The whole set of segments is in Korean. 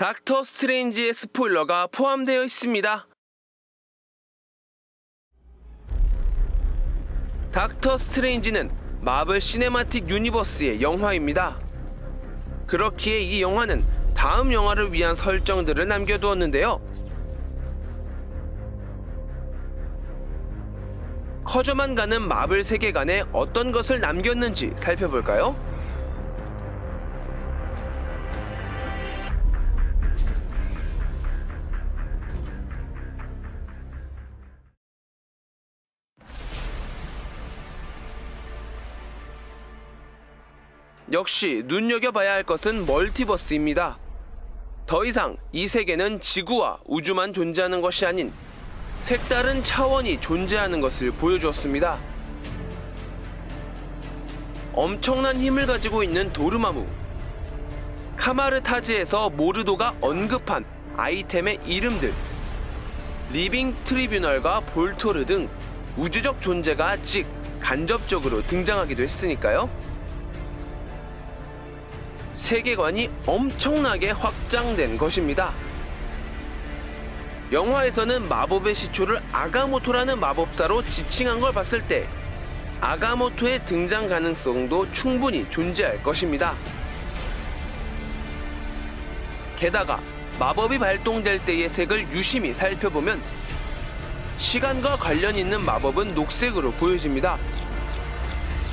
닥터 스트레인지의 스포일러가 포함되어 있습니다. 닥터 스트레인지는 마블 시네마틱 유니버스의 영화입니다. 그렇기에 이 영화는 다음 영화를 위한 설정들을 남겨두었는데요. 커져만 가는 마블 세계관에 어떤 것을 남겼는지 살펴볼까요? 역시 눈여겨봐야 할 것은 멀티버스입니다. 더 이상 이 세계는 지구와 우주만 존재하는 것이 아닌 색다른 차원이 존재하는 것을 보여주었습니다. 엄청난 힘을 가지고 있는 도르마무, 카마르타즈에서 모르도가 언급한 아이템의 이름들, 리빙 트리뷰널과 볼토르 등 우주적 존재가 즉 간접적으로 등장하기도 했으니까요. 세계관이 엄청나게 확장된 것입니다. 영화에서는 마법의 시초를 아가모토라는 마법사로 지칭한 걸 봤을 때 아가모토의 등장 가능성도 충분히 존재할 것입니다. 게다가 마법이 발동될 때의 색을 유심히 살펴보면 시간과 관련 있는 마법은 녹색으로 보여집니다.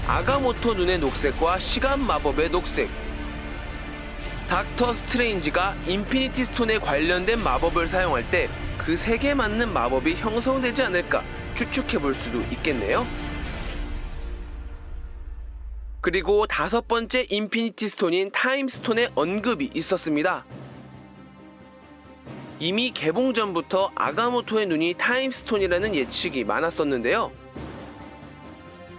아가모토 눈의 녹색과 시간 마법의 녹색, 닥터 스트레인지가 인피니티 스톤에 관련된 마법을 사용할 때 그 색에 맞는 마법이 형성되지 않을까 추측해 볼 수도 있겠네요. 그리고 다섯 번째 인피니티 스톤인 타임 스톤의 언급이 있었습니다. 이미 개봉 전부터 아가모토의 눈이 타임 스톤이라는 예측이 많았었는데요.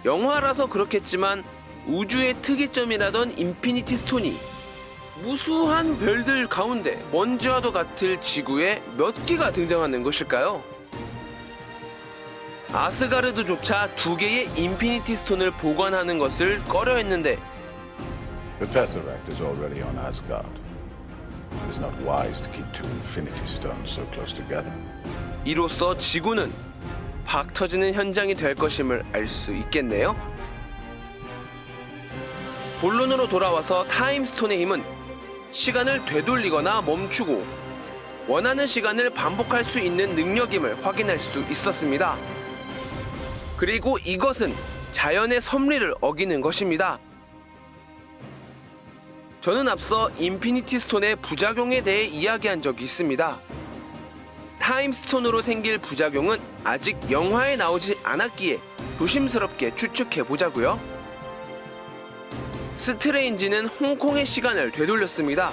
영화라서 그렇겠지만 우주의 특이점이라던 인피니티 스톤이 무수한 별들 가운데 먼지와도 같을 지구에 몇 개가 등장하는 것일까요? 아스가르드조차 2개의 인피니티 스톤을 보관하는 것을 꺼려했는데 The Tesseract is already on Asgard. It is not wise to keep two Infinity Stones so close together. 이로써 지구는 박 터지는 현장이 될 것임을 알 수 있겠네요. 본론으로 돌아와서 타임스톤의 힘은 시간을 되돌리거나 멈추고 원하는 시간을 반복할 수 있는 능력임을 확인할 수 있었습니다. 그리고 이것은 자연의 섭리를 어기는 것입니다. 저는 앞서 인피니티 스톤의 부작용에 대해 이야기한 적이 있습니다. 타임스톤으로 생길 부작용은 아직 영화에 나오지 않았기에 조심스럽게 추측해 보자고요. 스트레인지는 홍콩의 시간을 되돌렸습니다.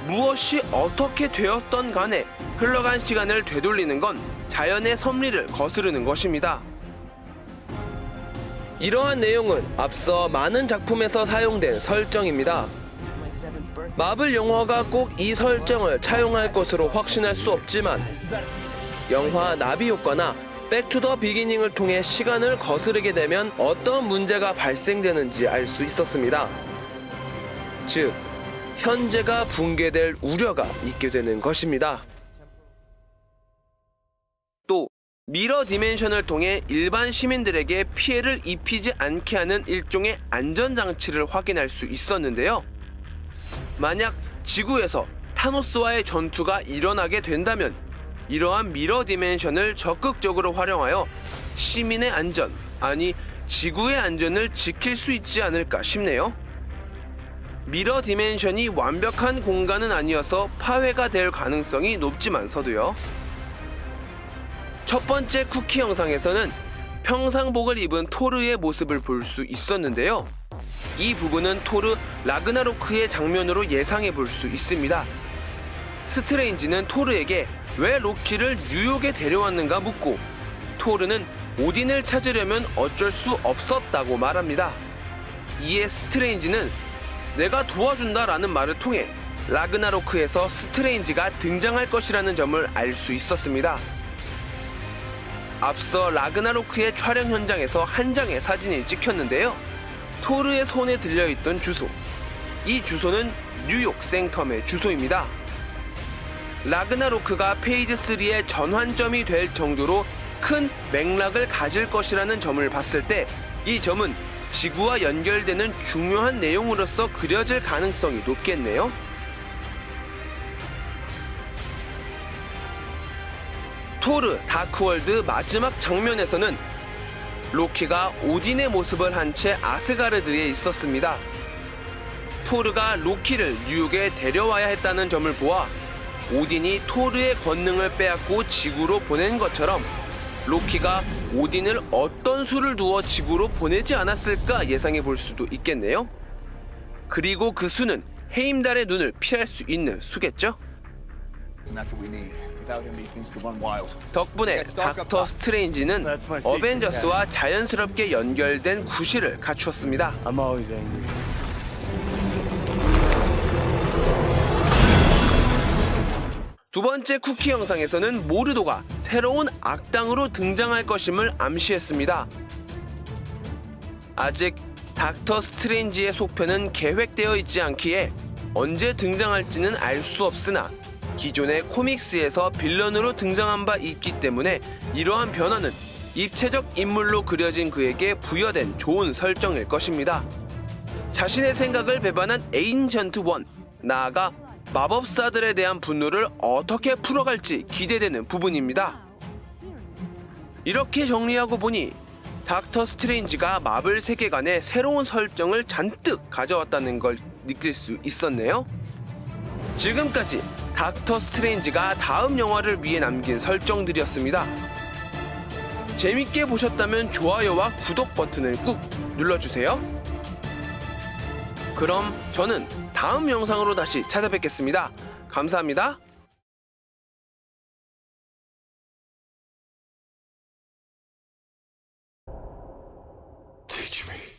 무엇이 어떻게 되었던 간에 흘러간 시간을 되돌리는 건 자연의 섭리를 거스르는 것입니다. 이러한 내용은 앞서 많은 작품에서 사용된 설정입니다. 마블 영화가 꼭 이 설정을 차용할 것으로 확신할 수 없지만 영화 나비 효과나 백투더 비기닝을 통해 시간을 거스르게 되면 어떤 문제가 발생되는지 알 수 있었습니다. 즉, 현재가 붕괴될 우려가 있게 되는 것입니다. 또 미러 디멘션을 통해 일반 시민들에게 피해를 입히지 않게 하는 일종의 안전장치를 확인할 수 있었는데요. 만약 지구에서 타노스와의 전투가 일어나게 된다면 이러한 미러 디멘션을 적극적으로 활용하여 시민의 안전, 아니 지구의 안전을 지킬 수 있지 않을까 싶네요. 미러 디멘션이 완벽한 공간은 아니어서 파괴가 될 가능성이 높지만서도요. 첫 번째 쿠키 영상에서는 평상복을 입은 토르의 모습을 볼 수 있었는데요. 이 부분은 토르 라그나로크의 장면으로 예상해 볼 수 있습니다. 스트레인지는 토르에게 왜 로키를 뉴욕에 데려왔는가 묻고 토르는 오딘을 찾으려면 어쩔 수 없었다고 말합니다. 이에 스트레인지는 내가 도와준다라는 말을 통해 라그나로크에서 스트레인지가 등장할 것이라는 점을 알 수 있었습니다. 앞서 라그나로크의 촬영 현장에서 한 장의 사진이 찍혔는데요. 토르의 손에 들려있던 주소, 이 주소는 뉴욕 생텀의 주소입니다. 라그나로크가 페이지 3의 전환점이 될 정도로 큰 맥락을 가질 것이라는 점을 봤을 때 이 점은 지구와 연결되는 중요한 내용으로서 그려질 가능성이 높겠네요. 토르 다크월드 마지막 장면에서는 로키가 오딘의 모습을 한 채 아스가르드에 있었습니다. 토르가 로키를 뉴욕에 데려와야 했다는 점을 보아 오딘이 토르의 권능을 빼앗고 지구로 보낸 것처럼 로키가 오딘을 어떤 수를 두어 지구로 보내지 않았을까 예상해 볼 수도 있겠네요. 그리고 그 수는 헤임달의 눈을 피할 수 있는 수겠죠? And that's what we need. Without him, these things could run wild. 덕분에 닥터 스트레인지는 어벤져스와 자연스럽게 연결된 구실을 갖추었습니다. I'm always angry. 두 번째 쿠키 영상에서는 모르도가 새로운 악당으로 등장할 것임을 암시했습니다. 아직 닥터 스트레인지의 속편은 계획되어 있지 않기에 언제 등장할지는 알 수 없으나 기존의 코믹스에서 빌런으로 등장한 바 있기 때문에 이러한 변화는 입체적 인물로 그려진 그에게 부여된 좋은 설정일 것입니다. 자신의 생각을 배반한 에인전트 1, 나아가 마법사들에 대한 분노를 어떻게 풀어갈지 기대되는 부분입니다. 이렇게 정리하고 보니 닥터 스트레인지가 마블 세계관에 새로운 설정을 잔뜩 가져왔다는 걸 느낄 수 있었네요. 지금까지 닥터 스트레인지가 다음 영화를 위해 남긴 설정들이었습니다. 재밌게 보셨다면 좋아요와 구독 버튼을 꾹 눌러주세요. 그럼 저는 다음 영상으로 다시 찾아뵙겠습니다. 감사합니다. Teach me.